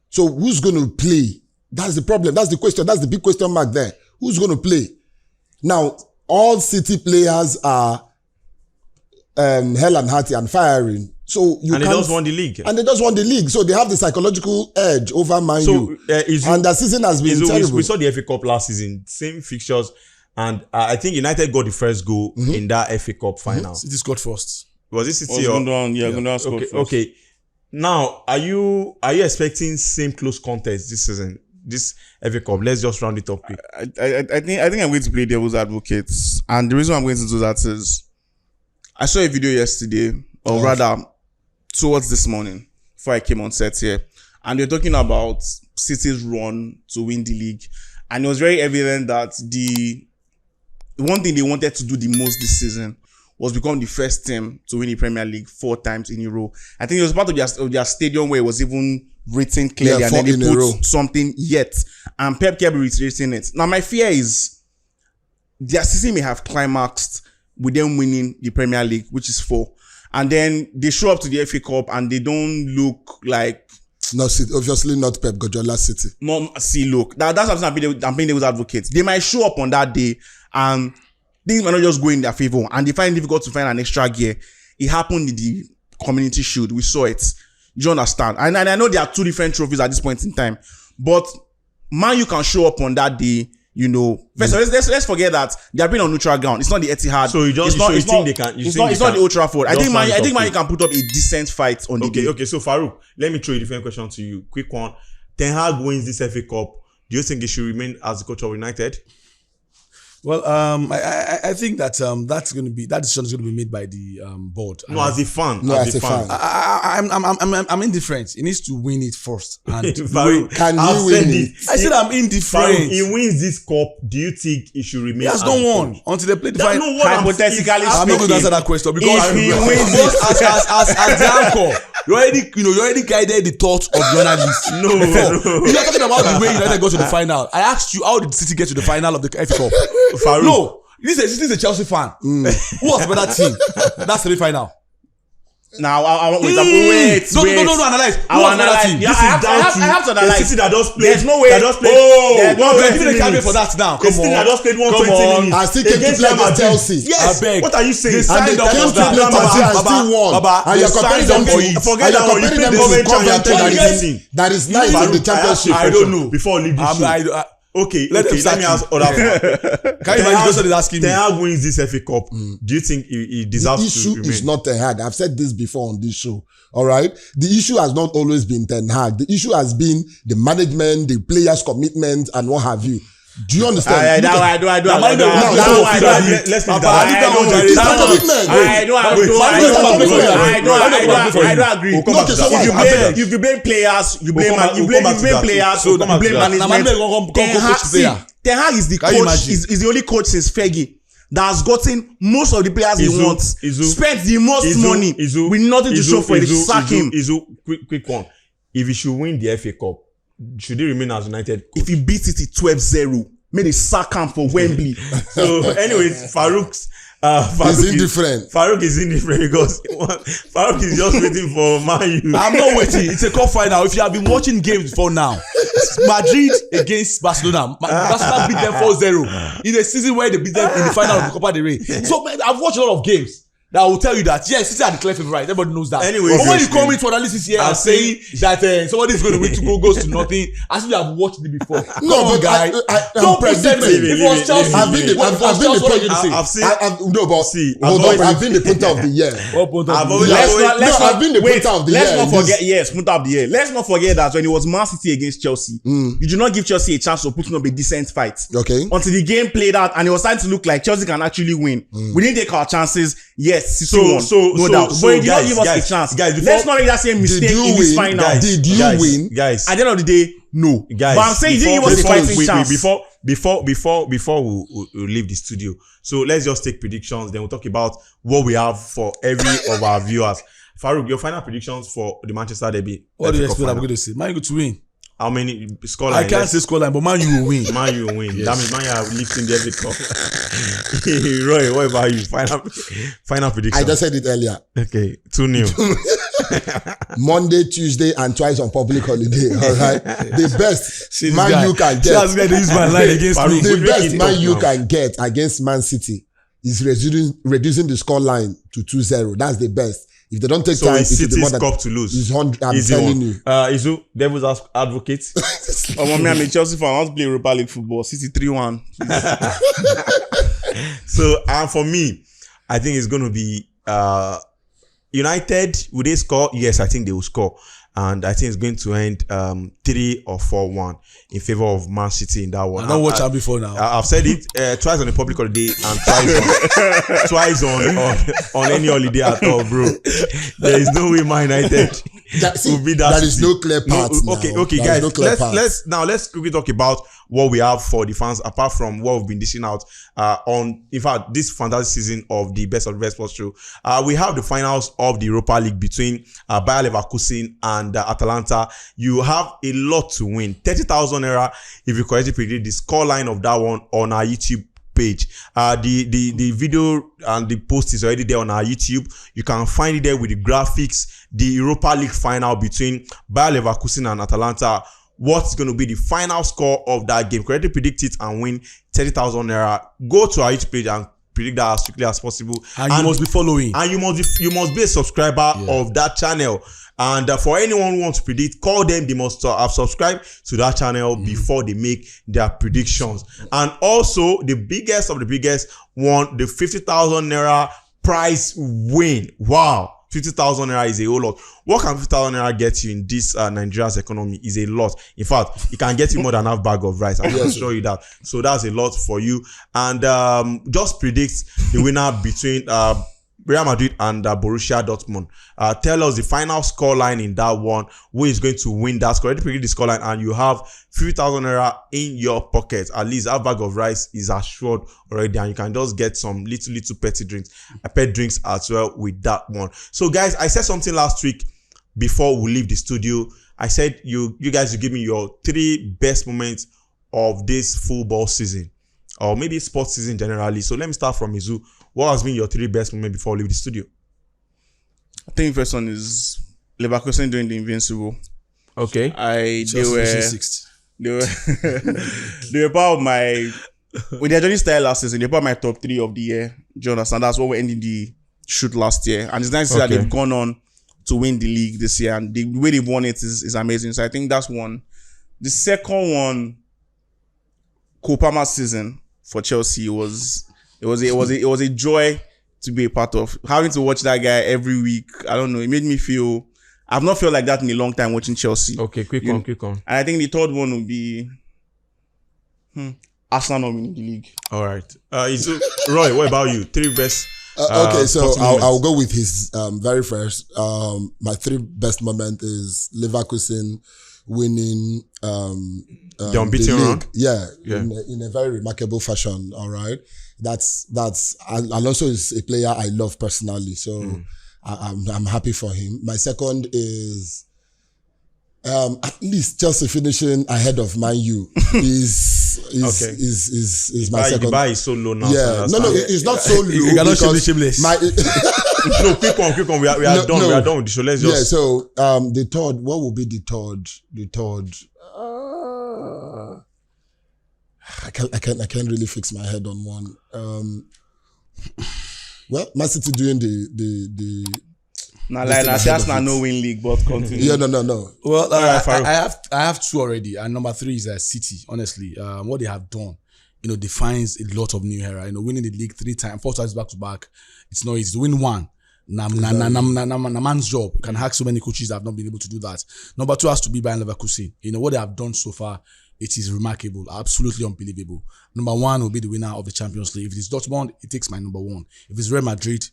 So who's going to play? That's the problem. That's the question. That's the big question mark there. Who's going to play? Now, all City players are hell and hearty and firing. So And they just won the league. And they just won the league. So they have the psychological edge over Man U. And the season has been terrible. We saw the FA Cup last season, same fixtures, and I think United got the first goal in that FA Cup final. City scored first. Was it City or? Gundogan scored first. Okay. Now, are you expecting same close contest this season? This FA Cup. Let's just round it up quick. I think I'm going to play devil's advocate, and the reason I'm going to do that is I saw a video yesterday, or rather towards this morning before I came on set here, and they're talking about City's run to win the league, and it was very evident that the one thing they wanted to do the most this season was become the first team to win the Premier League 4 times in a row. I think it was part of their stadium where it was even written clearly, and then they put something yet, and Pep kept reiterating it. Now my fear is their season may have climaxed with them winning the Premier League, which is 4, and then they show up to the FA Cup and they don't look like Obviously not Pep Guardiola City. Look, that's something I'm being devil's advocate. They might show up on that day and things might not just go in their favor, and they find it difficult to find an extra gear. It happened in the Community Shield. We saw it. Do you understand? And I know there are 2 different trophies at this point in time, but Man, you can show up on that day. First of all, let's forget that they are playing on neutral ground. It's not the Etihad. So you think they can? It's not the Old Trafford. I think Man, you can put up a decent fight on the day. Okay. So Farouk, let me throw a different question to you. Quick one. Ten Hag wins this FA Cup. Do you think he should remain as the coach of United? Well, I think that that decision is going to be made by the board. No, as a fan. No, as a fan. I'm indifferent. He needs to win it first. And Can you win it? I said I'm indifferent. He wins this cup. Do you think he should remain? He has not won until they play the final. Hypothetically I'm not going to answer that question because if he wins it, as the anchor, you already guided the thoughts of the analysts. No. You're talking about the way United got to the final. I asked you, how did City get to the final of the FACup? No, this is a Chelsea fan. Who was better team? That's the final. Now I want wait. No, analyze. I'll analyze. Yeah, I have to analyze. The City that does play. There's no way. That does play. Give me the caveat for that now. The City that does played 120 minutes. I still came to play against Chelsea. Yes. What are you saying? And they came to play Chelsea and still won. And you're comparing them to Coventry that is nice in the championship. I don't know. Before I leave this show. Okay, let me ask other one. Can you imagine asking me? Ten Hag wins this FA Cup. Do you think he deserves to remain? The issue is not Ten Hag. I've said this before on this show. All right? The issue has not always been Ten Hag. The issue has been the management, the players' commitment, and what have you. Do you understand? I do. Let's leave that. I don't agree. If you blame players, you blame players, you blame management. Ten Hag is the coach. Is the only coach since Fergie that has gotten most of the players he wants. Spent the most money with nothing to show for it. Sack him. Quick one. If he should win the FA Cup, should he remain as United coach? If he beats it 12-0, made a sack him for Wembley. So, anyways, Farouk's is indifferent. Farouk is indifferent because Farouk is just waiting for Man U. I'm not waiting. It's a cup final. If you have been watching games before now, Madrid against Barcelona. Barcelona beat them 4-0 in a season where they beat them in the final of the Copa del Rey. So I've watched a lot of games that will tell you that yes, City are the clear favorite. Everybody knows that. Anyway, but when you come into analysis here and saying that somebody is going to win goes to nothing, as if you have watched it before. No, but guy, don't present me. If it was Chelsea, I've been the punter of the year. I've been the punter of the year. Let's not forget. Yes, punter of the year. Let's not forget that when it was Man City against Chelsea, you did not give Chelsea a chance of putting up a decent fight. Okay. Until the game played out and it was starting to look like Chelsea can actually win. We didn't take our chances. Yes, no doubt. But you don't give us a chance. Guys, let's not make that same mistake in this final. Did you win? Guys, at the end of the day, no. Guys, but I'm saying you didn't give us a fighting chance. Before we leave the studio, so let's just take predictions. Then we'll talk about what we have for every of our viewers. Farouk, your final predictions for the Manchester derby. What do you expect I'm going to say? Man U to win. How many scoreline? I can't say scoreline, but Man U will win. Man U will win. Yes. That means Man U are lifting the FA Cup. Roy, what about you? Final prediction. I just said it earlier. Okay, 2-0. Monday, Tuesday, and twice on public holiday. All right. The best Man U can get. That's going to use my line against me. The best Man U can get against Man City is reducing the score line to 2-0. That's the best. If they don't take time, it's City's cup to lose. I'm telling you. Izu, Devil's advocate. I'm a Chelsea fan. I want to play Europa League football. City 3-1. So, for me, I think it's going to be United. Will they score? Yes, I think they will score. And I think it's going to end 3 or 4-1 in favor of Man City in that one. I don't watch out before now. I've said it twice on the public holiday and twice on any holiday at all, bro. There is no way Man United will be that. There is no clear path. Okay, guys. Let's quickly talk about what we have for the fans apart from what we've been dishing out on. In fact, this fantastic season of the Best of the Best Sports show, we have the finals of the Europa League between Bayer Leverkusen and Atalanta. You have a lot to win. 30,000 naira if you correctly predict the scoreline of that one on our YouTube page. The video and the post is already there on our YouTube. You can find it there with the graphics. The Europa League final between Bayer Leverkusen and Atalanta. What's going to be the final score of that game? Correctly predict it and win 30,000 naira. Go to our YouTube page and predict that as quickly as possible. And you must be following. And you must be a subscriber of that channel. And for anyone who wants to predict, call them. They must have subscribed to that channel before they make their predictions. And also, the biggest of the biggest won the 50,000 naira prize win. Wow. 50,000 naira is a whole lot. What can 50,000 naira get you in this Nigeria's economy is a lot. In fact, it can get you more than half bag of rice. I can assure you that. So that's a lot for you. And just predict the winner between Real Madrid and Borussia Dortmund. Tell us the final scoreline in that one. Who is going to win that score? Already predict the scoreline, and you have 50,000 naira in your pocket. At least a bag of rice is assured already, and you can just get some little petty drinks, pet drinks as well with that one. So, guys, I said something last week before we leave the studio. I said you guys will give me your 3 best moments of this football season, or maybe sports season generally. So let me start from Izu. What has been your 3 best moments before we leave the studio? I think the first one is Leverkusen doing the Invincible. Okay. They were part of my, when they actually started last season, they were part of my top 3 of the year. Do you understand? That's what we ended the shoot last year. And it's nice to see that they've gone on to win the league this year. And the way they've won it is amazing. So I think that's one. The second one, Kopama season for Chelsea was a joy to be a part of. Having to watch that guy every week, I don't know, it made me feel, I've not felt like that in a long time watching Chelsea. Okay, quick on. And I think the third one would be Arsenal winning the league. All right. Roy, what about you? 3 best. Okay, so I'll go with his very first. My 3 best moment is Leverkusen winning the unbeaten run. Yeah. In a very remarkable fashion. All right, that's Alonso is a player I love personally, so I'm happy for him. My second is at least Chelsea finishing ahead of Man U is my second. The bar is so low now. Yeah, no, it's not so low. You cannot shameless. No, quick on. We are done. We are done with the show. Let's just. Yeah. So the third. What will be the third? I can't really fix my head on one. Well, Man City doing the. That's not no win league, but continue. Yeah, no. Well, I have 2 already, and number 3 is City. Honestly, what they have done, defines a lot of new era. Winning the league 3 times, 4 times back to back. It's not easy to win one. Na man's job. You can hack so many coaches that have not been able to do that. Number 2 has to be Bayern Leverkusen. What they have done so far, it is remarkable, absolutely unbelievable. Number 1 will be the winner of the Champions League. If it's Dortmund, it takes my number 1. If it's Real Madrid,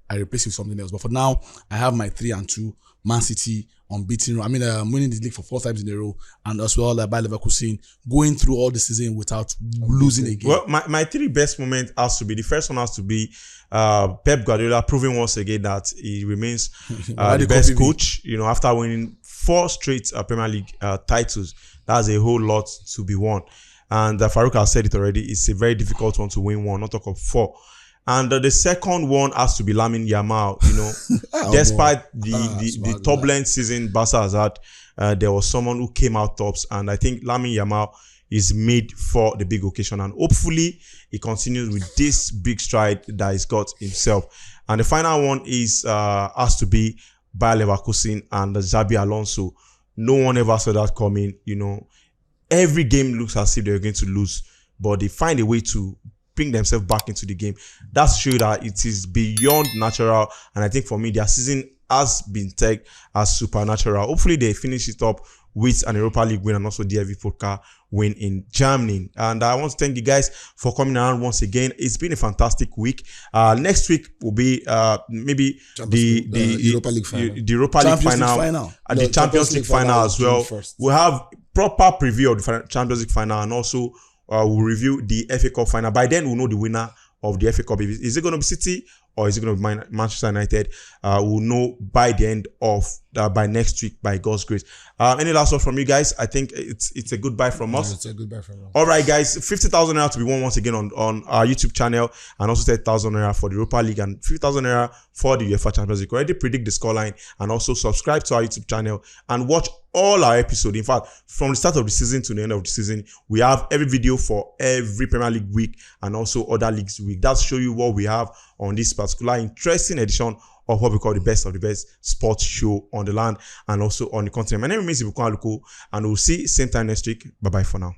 I replace it with something else. But for now, I have my 3 and 2. Man City unbeaten. I mean, winning the league for 4 times in a row, and as well by Leverkusen going through all the season without losing a game. Well, my 3 best moments has to be, the first one has to be Pep Guardiola proving once again that he remains the best coach. After winning 4 straight Premier League titles, that's a whole lot to be won. And Farouk has said it already. It's a very difficult one to win one, not talk of 4. And the second one has to be Lamine Yamal. Despite the turbulent season Barca has had, there was someone who came out tops, and I think Lamine Yamal is made for the big occasion, and hopefully he continues with this big stride that he's got himself. And the final one is has to be Bayer Leverkusen and Xabi Alonso. No one ever saw that coming. Every game looks as if they're going to lose, but they find a way to bring themselves back into the game. That's true that it is beyond natural, and I think for me their season has been tagged as supernatural. Hopefully they finish it up with an Europa League win and also the FACup win in Germany. And I want to thank you guys for coming around once again. It's been a fantastic week. Next week will be maybe the Europa League final, the Europa League final, and the Champions League final as well. We'll have proper preview of the Champions League final, and also we'll review the FACup final. By then, we'll know the winner of the FACup. Is it going to be City or is it going to be Manchester United? We'll know by the end of by next week, by God's grace. Any last word from you guys? I think it's a goodbye from us. It's a goodbye from us. All right, guys. 50,000 naira to be won once again on our YouTube channel, and also 30,000 naira for the Europa League and 50,000 naira for the UEFA Champions League. Already predict the scoreline, and also subscribe to our YouTube channel and watch all our episodes. In fact, from the start of the season to the end of the season, we have every video for every Premier League week and also other leagues week. That's show you what we have on this particular interesting edition of what we call the best of the best sports show on the land and also on the continent. My name is Ibuku Aluko, and we'll see you same time next week. Bye bye for now.